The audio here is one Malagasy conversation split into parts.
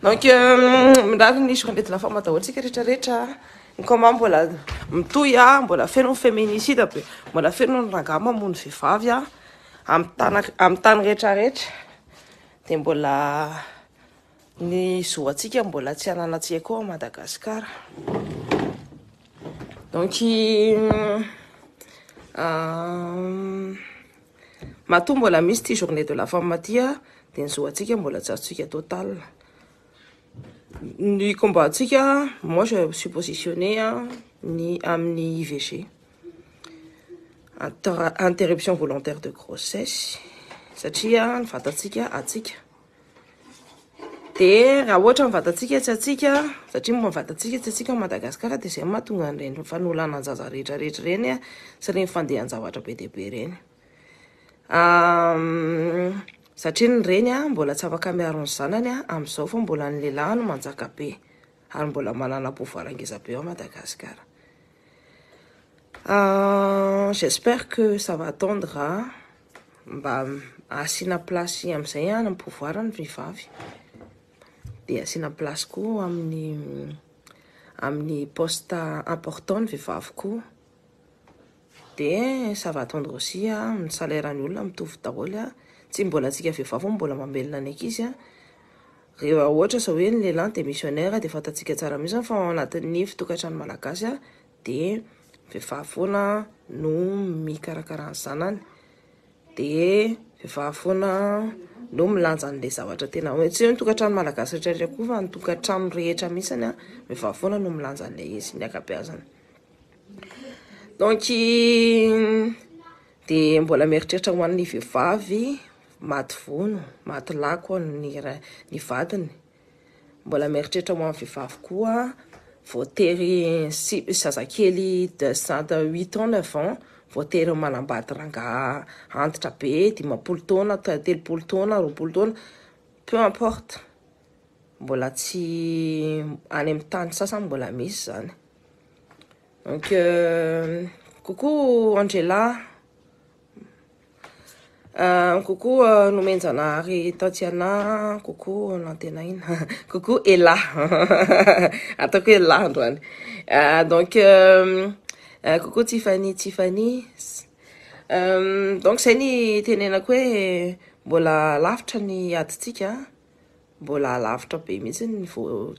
Donc mirary ny journée de la femme daholo-tsika rehetrarehetra ny comment mbola mitoy mbola feno ny féminicide be mbola feno ny rangahy mamono vehivavy amin'ny tany rehetrarehetra dia mbola ny zoantsika mbola tsy ananantsika koa à Madagascar. Donc matoa mbola misy ty journée de la femme dia dia ny zoantsika mbola tsy azontsika total. Ny combat-tsika, moi je suis positionné ni amin'ny IVG, interruption volontaire de grossesse, satria ny vatantsika atsika dia raha ohatra ny vatantsika tsy atsika, satria ny vatantsika tsy atsika Madagascar dia izay mahatonga an'ireny fanolanan-jaza rehetrarehetra reny sy reny fandehan-javatra be dia be reny. Satria ny reny mbola tsy afaka miaro ny zanany amin'izao fa mbola ny lehilahy no manjaka be ary mbola manana pouvoir ngeza be ao Madagascar. J'espère que ça va attendre mba asiana place amin'izay ny pouvoir ny vehivavy dia asiana place koa amin'ny poste important ny vehivavy koa. Dia ça va attendre aussi ny salaire ny olona mitovy daholo tsy mbola tsika vehivavy mbola mamelona ny ankizy rehefa ohatra sa hoe ny lehilahy dia missionnaire dia fatantsika tsara mihitsy fa ao anatin'ny fitokantrano malagasy dia vehivavy foana no mikarakara ny zanany dia vehivavy foana no milanja an'ilay zavatra tena hoe tsy hoe ny tokantrano malagasy rehetrarehetra koa fa ny tokantrano rehetra mihitsy vehivavy foana no milanja an'ilay izy ny akabeazany. Donc dia mbola mieritreritra ho an'ny vehivavy maty vono, maty lako ny vadiny. Mbola mieritreritra ho an'ny vehivavy koa voatery zazakely de 8 ans 9 ans voatery manambady rangahy antitra be 10 taona 30 taona 20 taona peu importe, mbola tsy any amin'ny tany sasany mbola misy zany. Donc coucou Angela, coucou Nomenjanary Tatiana, coucou Nantenaina, coucou Ella, ataoko Ella androany. Donc coucou Tiffany. Donc zay ny tenenako hoe mbola lavitra ny aditsika, mbola lavitra be mihitsy ny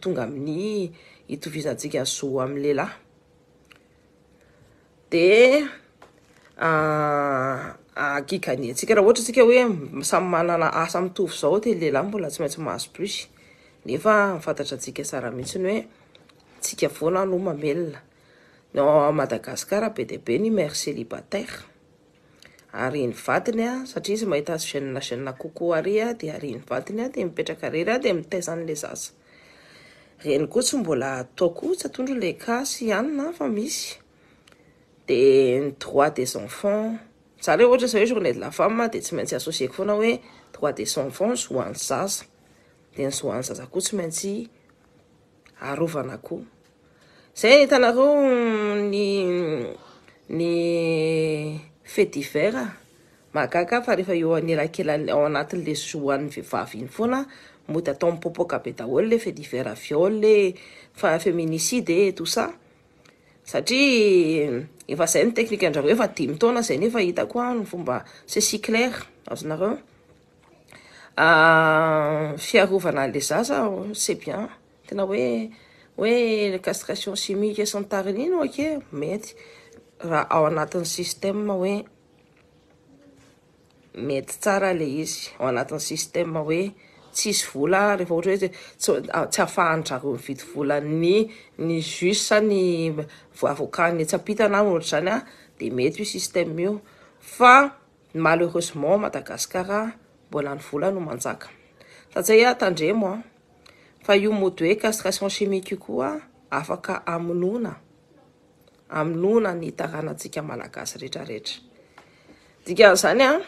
tonga amin'ny itovizantsika zo amin'ny lehilahy. Dia akikaniantsika raha ohatra tsika hoe samy manana asa mitovy izao dia lehilahy mbola tsy maintsy mahazo plus, nefa fantatra antsika tsara mihitsy ny hoe tsika foana no mamelona. No Madagascar be dia be ny mère célibataire ary ny vadiny satria izy mahita jeune kokoa ary dia ary ny vadiny dia mipetraka rery dia mitaiza an'ilay zaza. Reny koa tsy mbola ataoko tsy atondro ilay kasy ihany fa misy. Dia ny droit des enfants, tsara ohatra izao hoe journée de la femme dia tsy maintsy associeko foana hoe droit des enfants zoan'ny zaza, dia ny zoan'ny zaza koa tsy maintsy arovana koa. Zay hitanareo ny fait divers mahagaga fa rehefa eo anelakelany ao anatin'ilay zoan'ny vehivavy iny foana mody atao mipopoka be daholo le fait divers viol, le féminicide et tout ça. Satria efa zay ny teknika andrareo efa 10 taona zay nefa hitako ny fomba c'est si clair azonareo. Fiarovana le zaza c'est bien, tena hoe castration chimique sy ny tariny iny ok mety raha ao anatin'ny système hoe mety tsara le izy, ao anatin'ny système hoe tsisy vola rehefa ohatra hoe tsy ahafahan'zareo mividy vola ny juge ny avocat ny tsapitana ohatra zany dia mety io système io, fa malheureusement Madagascar mbola ny vola no manjaka. Satria tandremo fa io mody hoe castration chimique io koa afaka amonoana ny taranantsika malagasy rehetrarehetra. Dikan'izany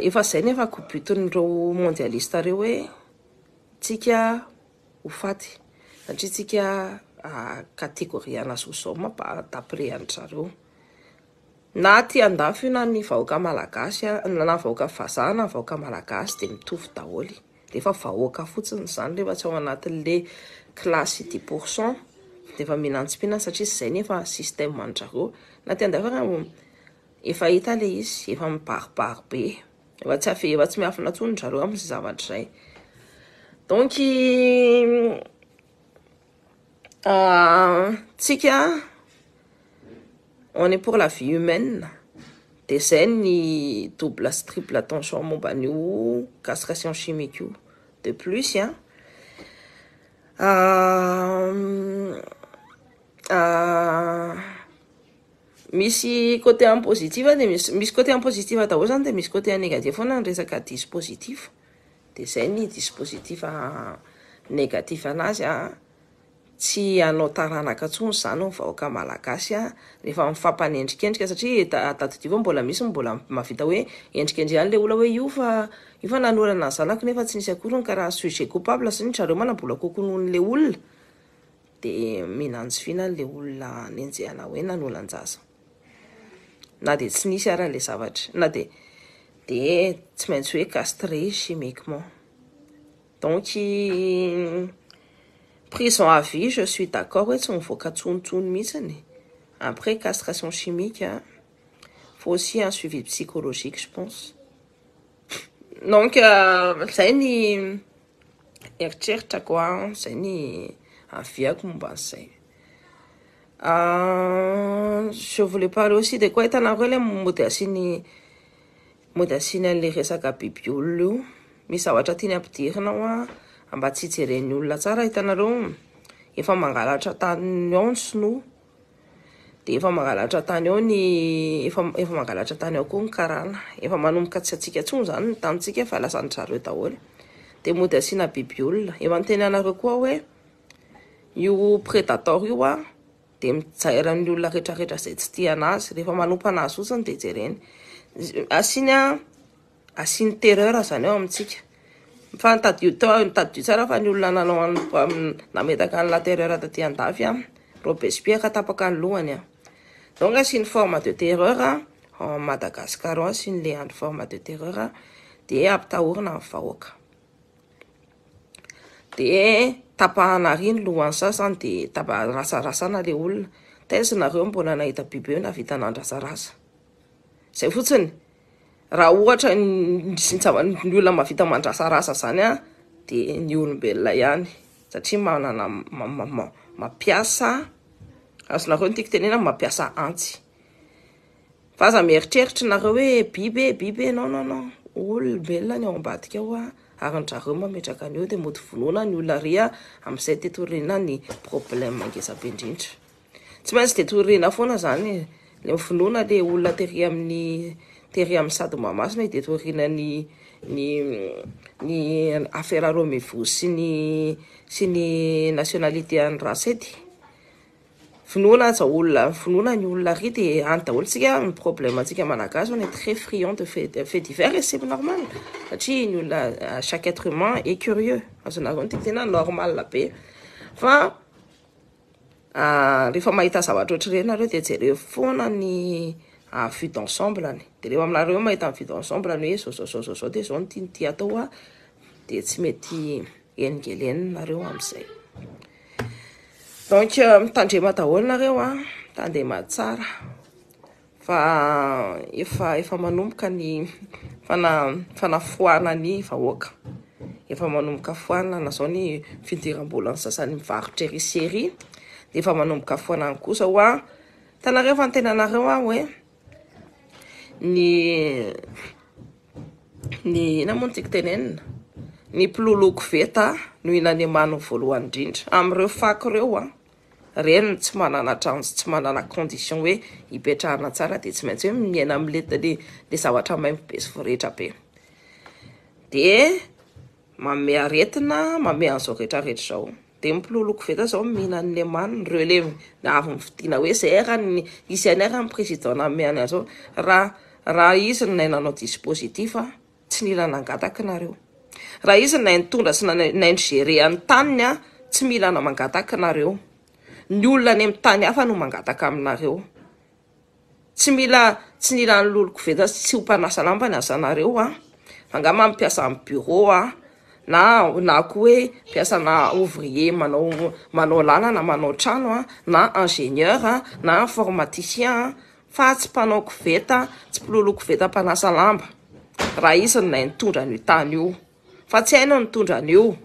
efa zay nefa kobutin'ireo mondialiste reo hoe tsika ho faty satria tsika catégorie anazozao d'après an'zareo. Na ty andafy na ny vahoaka malagasy na vahoaka vazaha na vahoaka malagasy dia mitovy daholo. rehefa vahoaka fotsiny zany rehefa tsy ao anatin'le klasy 10% de efa mihinantsipina satria zay nefa système anjareo na tiandavana efa hita le izy efa mibaribary be efa tsy miafina tsony zareo amin'izay zavatra zay. Donc tsika on est pour la vie humaine. De zay ny double triple attention momba an'io castration chimique io. De plus misy côté en positif de misy côté en positif daholo zany de misy côté en négatif foana ny resaka dispositif. De zay ny dispositif négatif anazy tsy anao taranaka tsony zany ny vahoaka malagasy rehefa mifampanendrikendrika satria tatodio mbola misy mbola mavita hoe endrikendry any le olona hoe io fa nanorana ny zanako nefa tsy nisy akory ny karaha sujet coupable sy zareo manambola kokonon'le olona de minanjy fina le olona nenjehana hoe nanolan-jaza na de tsy nisy ara le zavatra na de tsy maintsy hoe castré chimiquement. Donc prison à vie, je suis d'accord hoe tsy mivoaka tsontsony mihitsiny. Après castration chimique faut aussi un suivi psychologique, je pense. Donc zay ny eritreritrako zay ny aviako momba an'izay. Je voulais parler aussi de quoi hitanareo le mody asiny an'le resaka bibiolona io. Misy zavatra tiany ampidirinao mba tsy hijeren'ny olona tsara. Hitanareo efa mangalatra tany ao ny sinoa de efa mangalatra tany ao ny efa mangalatra tany ao koa ny karana. Efa manomboka tsy atsika tsony zany ny tanitsika fa lasany zareo daholo. De mody asina bibiolona efa niteny anareo koa hoe io prédateur io de mijairany olona rehetrarehetra zay tsy tia anazy. Rehefa manompa anazy fotsiny de jereny asiny terreur zany ao amintsika. Fa nitadio tsara fa ny olona nanao nametaka ny la terreur taty andafy Robespierre tapaka ny lohany Donc asiny forme de terreur en Madagascar asiny le andro forme de terreur de ampitahorina ny vahoaka. De tapahana riny lohany sasany de rasarasana le olona. Taizinareo mbola nahita biby eo navita nandrasarasa. Zay fotsiny raha ohatra ny olona mavita mandrasarasa zany de ny olombelona ihany satria manana mapiasa azonareo ny tiako tenena mapiasa antsy. Fa aza mieritreritra nareo hoe biby non olombelona ny ao ambadika ao ary ny zareo mametraka an'io de mody vonoina ny olona ry amin'izay tetorina ny problème mangeza be indrindra. Tsy maintsy de torina foana zany le vonoina le olona tery amin'ny sady mamasina de torina ny affaire Romeo sy ny nationalité any rasety. Vonoina ny olona ry de any daholo tsika ny problème antsika malagasy. On est très friand de faits divers et c'est normal satria ny olona chaque être humain est curieux. Azonareo ny tena normal be fa rehefa mahita zavatra ohatr'ireny nareo de jereo foana ny vue d'ensemble de rehefa aminareo mahita vue d'ensemble hoe zao de zao ny tia atao de tsy mety engeleny nareo amin'izay. Donc mitandrema daholo nareo tandema tsara fa efa manomboka ny fanafoana ny vahoaka. Efa manomboka foana na zao ny fidiram-bola ny sasany mivarotra ery de efa manomboka foana ny kosa tanareo fa ny tenanareo hoe ny namono tiako tenenina ny mpiloloko veta no inanimano voalohany indrindra amin'ireo fako reo reny tsy manana chance tsy manana condition hoe hipetrahana tsara de tsy maintsy hoe miaina amin'le zavatra maimbo be sy voretra be de mame aretina mame an'izao rehetrarehetra zao. De mpiloloko veta zao mihinan'ny mano reo le avy mividiana hoe zay izy anera ny président nameany azao raha izy nay nanao dispositif tsy mila nangataka nareo. Raha izy nay nitondra sy nay nigérer any taniny tsy mila mangataka nareo. Ny olona any amin'ny tany hafa no mangataka aminareo. Tsy nila ny loloko veta tsy ho mpanasa lamba ny azanareo fa nga mampiasa amin'ny bureau na koa hoe mpiasana ouvrier manao lalana manao trano a na ingénieur a na informaticien fa tsy mpanao koveta tsy mpilolo koveta mpanasa lamba raha isany na nitondra an'io tany io fa tsy haina nitondra an'io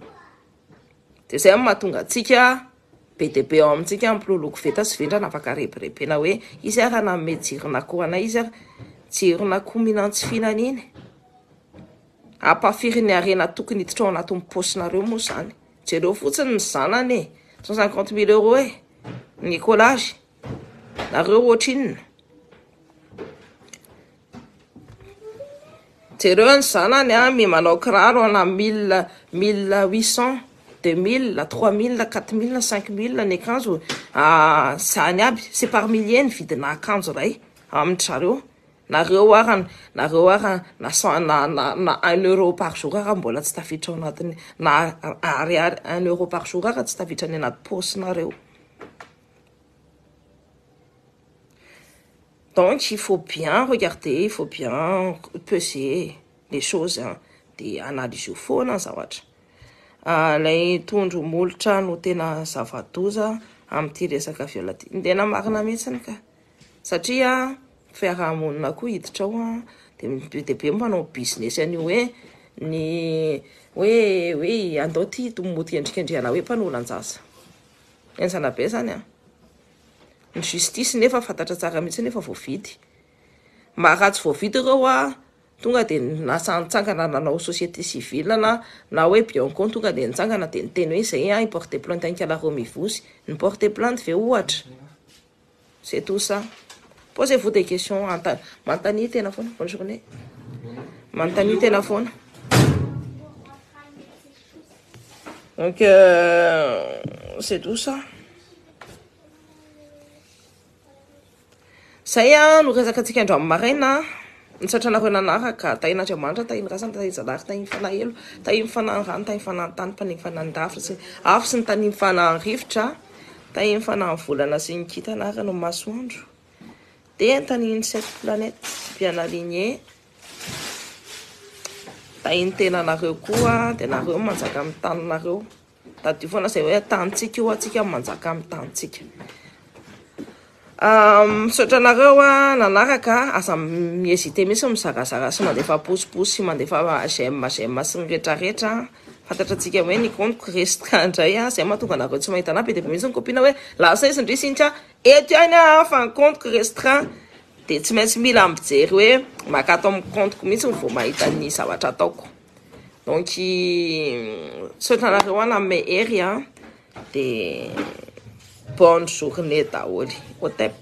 de zay mahatonga atsika be de be ao amintsika mpilolo koveta sy vendrana afaka rebirebena hoe izy raha nanome jirona koa ana izy jirona koa mihinantsy fihinaniny ampafiry arena tokony hiditra ao anatin'ny paosinareo moa zany jereo fotsiny ny zanany 150 000 € ny collage nareo ohatrinona jereo ny zanany mi manao kiraro ana 1800 2000 3000 4000 5000 ny akanjo zany aby c'est par milliers ny vidina akanjo ray amin'ny zareo nareo ara na 1 euro par jour ara mbola tsy tafiditra ao anatiny na ariary 1 euro par jour ara tsy tafiditra any anaty paosinareo. Donc il faut bien regarder, il faut bien peser les choses de analyser foana zavatra. Lay tondro molotra no tena zava-doza amin'ity resaka violaty ndena marina mihitsiny ka satria fiarahamonina koa hiditra ao de be manao business an'io hoe andao ty mody endrikendrihana hoe mpanolan-jasa ensana be zany ny justice nefa fantatra tsara mihitsy nefa voavidy mba raha tsy voavidy ireo tonga de nasantsangana nanao société civile na hoe biancon tonga de nitsangana de niteny hoe zay porter plainte ankalareo mivosy ny porter plainte ve ohatra c'est tout ça. Posez-vous des questions mantany tena foana bonne journée mantany tena foana donc c'est tout ça. Zay no resaka antsika andro amin'ny maraina nitsaotranareo nanaraka tahiny Andriamanitra tahiny rasana tahiny zanahary tahiny fanahelo tahiny fanahiny rano tahiny fanahiny tany tahiny fanahiny dafy afo sy ny tahiny fanahiny rivotra tahiny fanahiny volana sy ny kintana no masoandro de tahiny cette planète bien alignée tahiny tenanareo koa de nareo manjaka amin'ny taninareo tadio foana zay hoe tanitsika io atsika manjaka amin'ny tanitsika. Misaotranareo nanaraka aza miezite mihitsy mizarazara sy mandefa posiposy sy mandefa j'aime sy ny rehetrarehetra fantatra atsika hoe ny compte restreint indray zay mahatonga anareo tsy mahita anahy be de be mihitsy ny copine hoe lasa izy ndry sinitra eto ihany fa ny compte restreint de tsy maintsy mila mijery hoe makato amin'ny compteko mihitsy ny vao mahita ny zavatra ataoko. Donc saotranareo nanome hery de bonne journée daholy au tep.